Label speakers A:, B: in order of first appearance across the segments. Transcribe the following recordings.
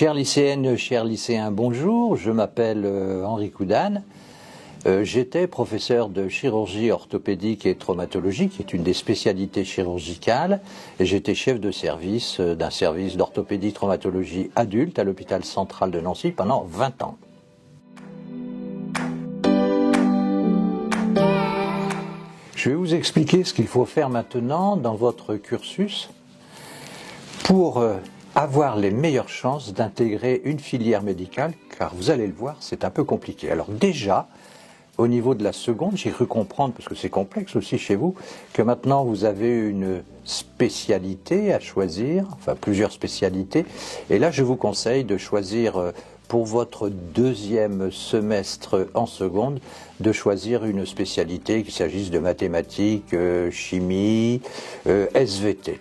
A: Chères lycéennes, chers lycéens, bonjour, je m'appelle Henri Coudane. J'étais professeur de chirurgie orthopédique et traumatologie, qui est une des spécialités chirurgicales, et j'étais chef de service d'un service d'orthopédie-traumatologie adulte à l'hôpital central de Nancy pendant 20 ans. Je vais vous expliquer ce qu'il faut faire maintenant dans votre cursus pour avoir les meilleures chances d'intégrer une filière médicale, car vous allez le voir, c'est un peu compliqué. Alors déjà, au niveau de la seconde, j'ai cru comprendre, parce que c'est complexe aussi chez vous, que maintenant vous avez une spécialité à choisir, enfin plusieurs spécialités, et là je vous conseille de choisir pour votre deuxième semestre en seconde, de choisir une spécialité, qu'il s'agisse de mathématiques, chimie, SVT.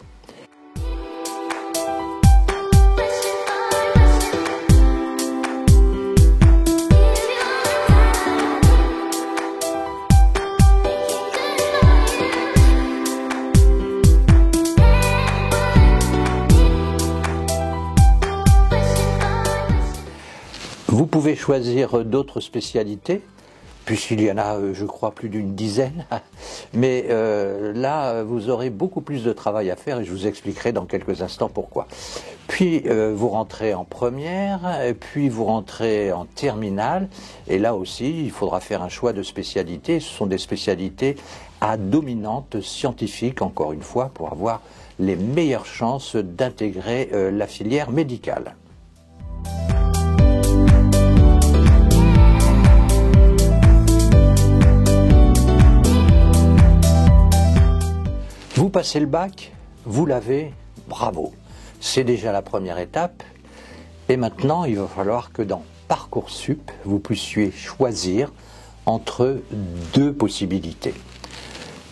A: Vous pouvez choisir d'autres spécialités, puisqu'il y en a, je crois, plus d'une dizaine. Mais là, vous aurez beaucoup plus de travail à faire et je vous expliquerai dans quelques instants pourquoi. Puis, vous rentrez en première, et puis vous rentrez en terminale. Et là aussi, il faudra faire un choix de spécialité. Ce sont des spécialités à dominante scientifique, encore une fois, pour avoir les meilleures chances d'intégrer la filière médicale. Vous passez le bac, vous l'avez, bravo. C'est déjà la première étape. Et maintenant, il va falloir que dans Parcoursup, vous puissiez choisir entre deux possibilités.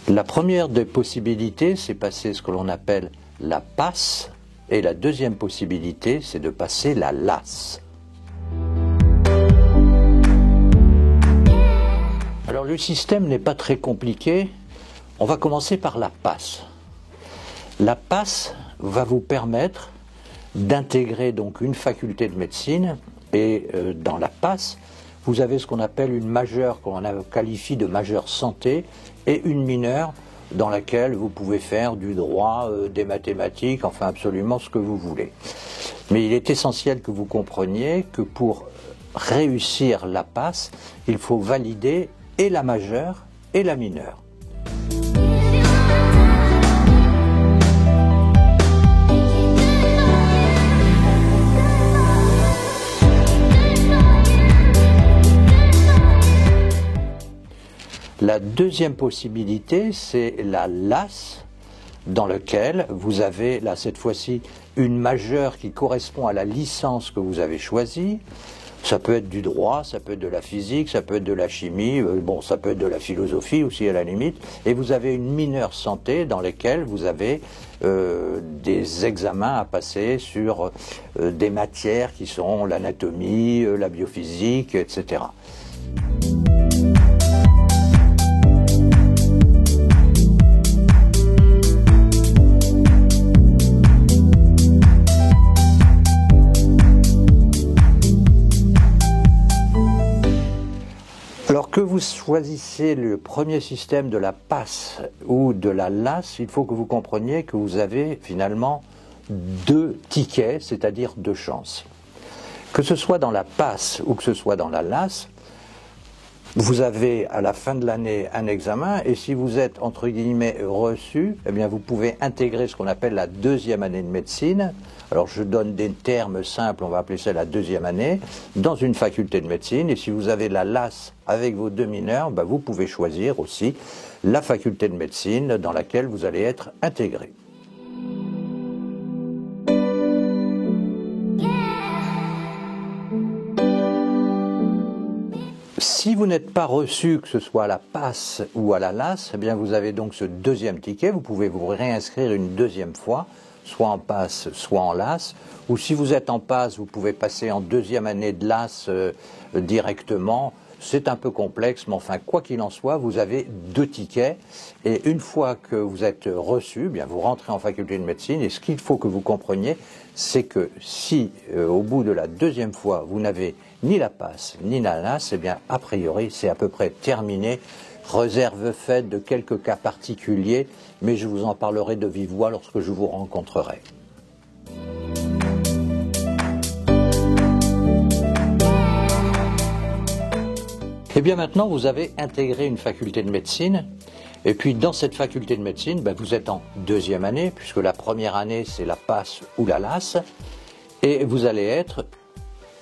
A: La première des possibilités, c'est passer ce que l'on appelle la PASS. Et la deuxième possibilité, c'est de passer la LAS. Alors le système n'est pas très compliqué. On va commencer par la PASS. La PASS va vous permettre d'intégrer donc une faculté de médecine et dans la PASS, vous avez ce qu'on appelle une majeure, qu'on qualifie de majeure santé, et une mineure dans laquelle vous pouvez faire du droit, des mathématiques, enfin absolument ce que vous voulez. Mais il est essentiel que vous compreniez que pour réussir la PASS, il faut valider et la majeure et la mineure. La deuxième possibilité, c'est la LAS, dans laquelle vous avez, là cette fois-ci, une majeure qui correspond à la licence que vous avez choisie. Ça peut être du droit, ça peut être de la physique, ça peut être de la chimie, bon, ça peut être de la philosophie aussi à la limite. Et vous avez une mineure santé dans laquelle vous avez des examens à passer sur des matières qui sont l'anatomie, la biophysique, etc. Alors que vous choisissez le premier système de la PASS ou de la LAS, il faut que vous compreniez que vous avez finalement deux tickets, c'est-à-dire deux chances. Que ce soit dans la PASS ou que ce soit dans la LAS, vous avez à la fin de l'année un examen et si vous êtes entre guillemets reçu, eh bien vous pouvez intégrer ce qu'on appelle la deuxième année de médecine. Alors je donne des termes simples, on va appeler ça la deuxième année, dans une faculté de médecine. Et si vous avez la LAS avec vos deux mineurs, vous pouvez choisir aussi la faculté de médecine dans laquelle vous allez être intégré. Si vous n'êtes pas reçu, que ce soit à la PASS ou à la LAS, eh bien vous avez donc ce deuxième ticket, vous pouvez vous réinscrire une deuxième fois, soit en PASS, soit en LAS, ou si vous êtes en PASS, vous pouvez passer en deuxième année de LAS directement, c'est un peu complexe, mais enfin, quoi qu'il en soit, vous avez 2 tickets. Et une fois que vous êtes reçu, bien, vous rentrez en faculté de médecine. Et ce qu'il faut que vous compreniez, c'est que si, au bout de la 2e fois, vous n'avez ni la passe, ni la LAS, eh bien, a priori, c'est à peu près terminé. Réserve faite de quelques cas particuliers, mais je vous en parlerai de vive voix lorsque je vous rencontrerai. Et bien maintenant, vous avez intégré une faculté de médecine, et puis dans cette faculté de médecine, vous êtes en 2e année, puisque la première année, c'est la passe ou la LAS, et vous allez être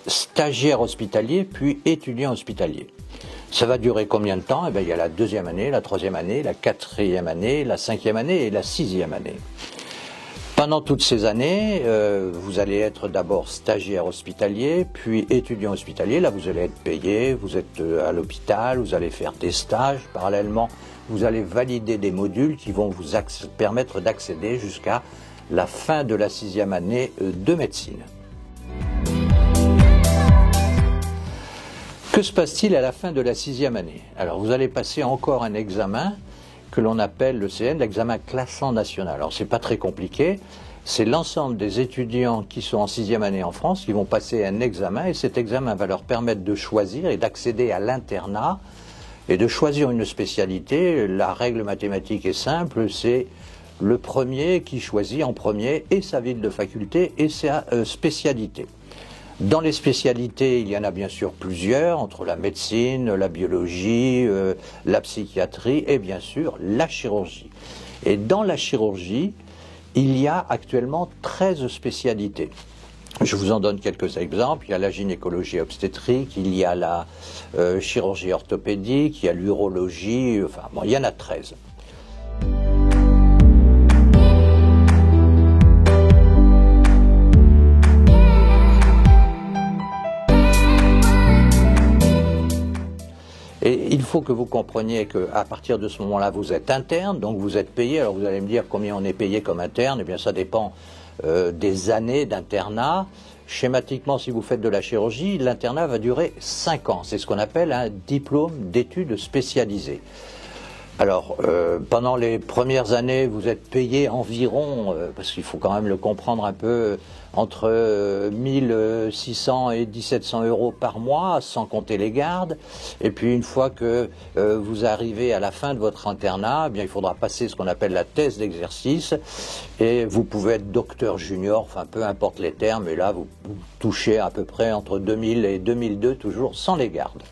A: stagiaire hospitalier, puis étudiant hospitalier. Ça va durer combien de temps? Eh bien, il y a la 2e année, la 3e année, la 4e année, la 5e année et la 6e année. Pendant toutes ces années, vous allez être d'abord stagiaire hospitalier, puis étudiant hospitalier. Là, vous allez être payé, vous êtes à l'hôpital, vous allez faire des stages. Parallèlement, vous allez valider des modules qui vont vous permettre d'accéder jusqu'à la fin de la 6e année de médecine. Que se passe-t-il à la fin de la 6e année? Alors, vous allez passer encore un examen que l'on appelle le CN, l'examen classant national. Alors, c'est pas très compliqué. C'est l'ensemble des étudiants qui sont en 6e année en France qui vont passer un examen, et cet examen va leur permettre de choisir et d'accéder à l'internat et de choisir une spécialité. La règle mathématique est simple, c'est le premier qui choisit en premier et sa ville de faculté et sa spécialité. Dans les spécialités, il y en a bien sûr plusieurs, entre la médecine, la biologie, la psychiatrie et bien sûr la chirurgie. Et dans la chirurgie, il y a actuellement 13 spécialités. Je vous en donne quelques exemples. Il y a la gynécologie obstétrique, il y a la chirurgie orthopédique, il y a l'urologie, enfin bon, il y en a 13. Et il faut que vous compreniez qu'à partir de ce moment-là, vous êtes interne, donc vous êtes payé. Alors vous allez me dire combien on est payé comme interne. Eh bien, ça dépend des années d'internat. Schématiquement, si vous faites de la chirurgie, l'internat va durer 5 ans. C'est ce qu'on appelle un diplôme d'études spécialisées. Alors, pendant les premières années, vous êtes payé environ, parce qu'il faut quand même le comprendre un peu, entre 1600 et 1700 euros par mois, sans compter les gardes. Et puis, une fois que vous arrivez à la fin de votre internat, eh bien, il faudra passer ce qu'on appelle la thèse d'exercice. Et vous pouvez être docteur junior, enfin, peu importe les termes. Et là, vous touchez à peu près entre 2000 et 2002, toujours sans les gardes.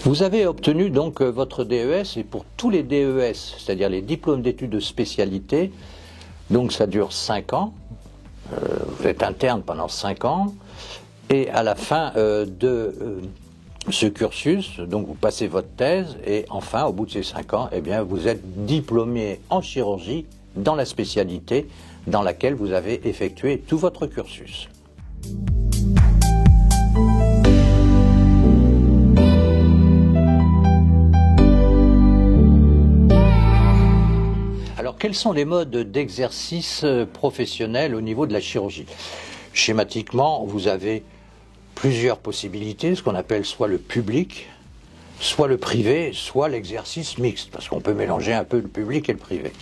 A: Vous avez obtenu donc votre DES, et pour tous les DES, c'est-à-dire les diplômes d'études de spécialité, donc ça dure 5 ans, vous êtes interne pendant 5 ans, et à la fin de ce cursus, donc vous passez votre thèse, et enfin, au bout de ces 5 ans, eh bien, vous êtes diplômé en chirurgie dans la spécialité dans laquelle vous avez effectué tout votre cursus. Alors, quels sont les modes d'exercice professionnel au niveau de la chirurgie? Schématiquement, vous avez plusieurs possibilités, ce qu'on appelle soit le public, soit le privé, soit l'exercice mixte, parce qu'on peut mélanger un peu le public et le privé.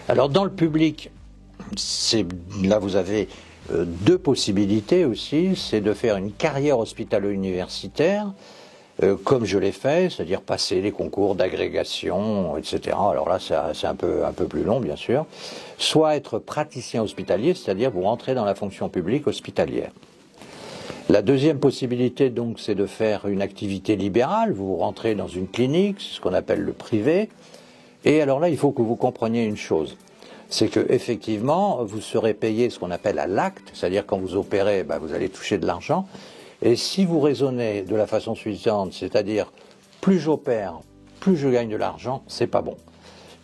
A: Alors, dans le public, là vous avez 2 possibilités aussi, c'est de faire une carrière hospitalo-universitaire, comme je l'ai fait, c'est-à-dire passer les concours d'agrégation, etc. Alors là, c'est un peu plus long, bien sûr. Soit être praticien hospitalier, c'est-à-dire vous rentrez dans la fonction publique hospitalière. La deuxième possibilité, donc, c'est de faire une activité libérale. Vous rentrez dans une clinique, ce qu'on appelle le privé. Et alors là, il faut que vous compreniez une chose. C'est que effectivement, vous serez payé ce qu'on appelle à l'acte, c'est-à-dire quand vous opérez, vous allez toucher de l'argent. Et si vous raisonnez de la façon suivante, c'est-à-dire plus j'opère, plus je gagne de l'argent, c'est pas bon.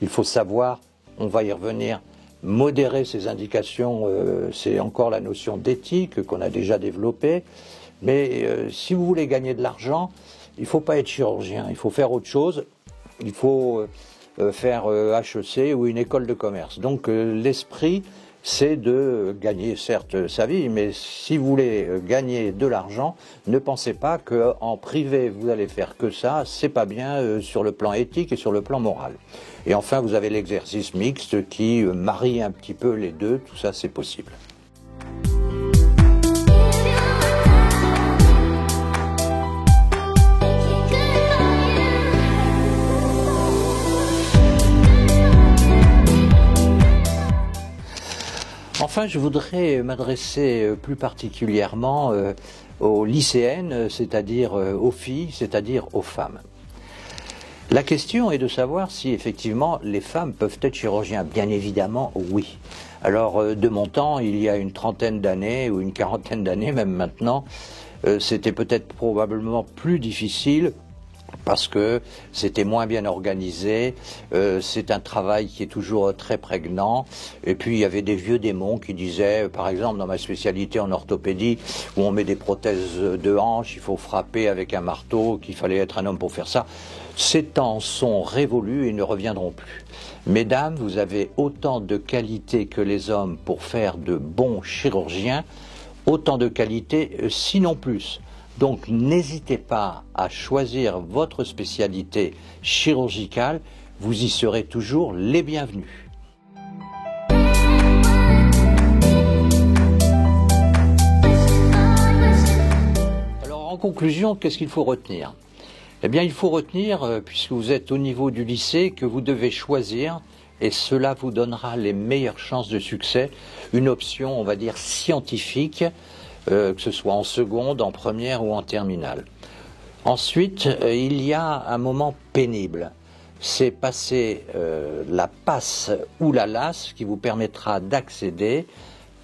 A: Il faut savoir, on va y revenir, modérer ces indications, c'est encore la notion d'éthique qu'on a déjà développée. Mais si vous voulez gagner de l'argent, il ne faut pas être chirurgien, il faut faire autre chose. Il faut faire HEC ou une école de commerce. Donc l'esprit c'est de gagner certes sa vie, mais si vous voulez gagner de l'argent, ne pensez pas qu'en privé vous allez faire que ça, c'est pas bien sur le plan éthique et sur le plan moral. Et enfin, vous avez l'exercice mixte qui marie un petit peu les deux, tout ça c'est possible. Enfin, je voudrais m'adresser plus particulièrement aux lycéennes, c'est-à-dire aux filles, c'est-à-dire aux femmes. La question est de savoir si effectivement les femmes peuvent être chirurgiens. Bien évidemment, oui. Alors, de mon temps, il y a une trentaine d'années ou une quarantaine d'années, même maintenant, c'était peut-être probablement plus difficile parce que c'était moins bien organisé, c'est un travail qui est toujours très prégnant, et puis il y avait des vieux démons qui disaient, par exemple dans ma spécialité en orthopédie, où on met des prothèses de hanches, il faut frapper avec un marteau, qu'il fallait être un homme pour faire ça. Ces temps sont révolus et ne reviendront plus. Mesdames, vous avez autant de qualités que les hommes pour faire de bons chirurgiens, autant de qualités, sinon plus. Donc n'hésitez pas à choisir votre spécialité chirurgicale, vous y serez toujours les bienvenus. Alors en conclusion, qu'est-ce qu'il faut retenir? Eh bien il faut retenir, puisque vous êtes au niveau du lycée, que vous devez choisir, et cela vous donnera les meilleures chances de succès, une option, on va dire, scientifique, que ce soit en seconde, en première ou en terminale. Ensuite, il y a un moment pénible. C'est passer la passe ou la LAS qui vous permettra d'accéder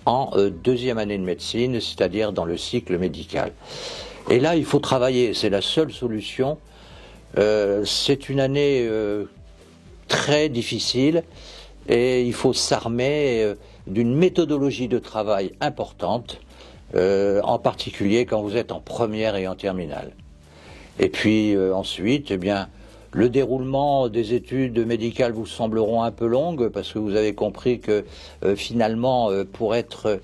A: en deuxième année de médecine, c'est-à-dire dans le cycle médical. Et là, il faut travailler, c'est la seule solution. C'est une année très difficile et il faut s'armer d'une méthodologie de travail importante. En particulier quand vous êtes en première et en terminale. Et puis ensuite, eh bien, le déroulement des études médicales vous sembleront un peu longues parce que vous avez compris que finalement, pour être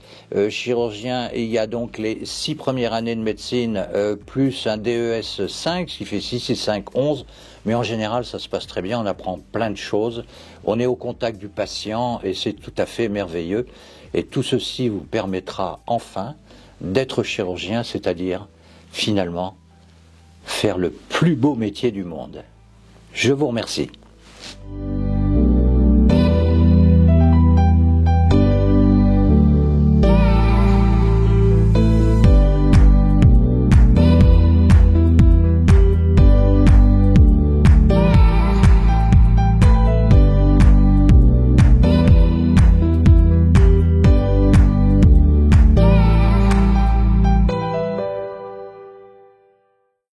A: chirurgien, il y a donc les 6 premières années de médecine plus un DES 5, ce qui fait 6 et 5, 11. Mais en général, ça se passe très bien, on apprend plein de choses, on est au contact du patient et c'est tout à fait merveilleux. Et tout ceci vous permettra enfin d'être chirurgien, c'est-à-dire, finalement, faire le plus beau métier du monde. Je vous remercie.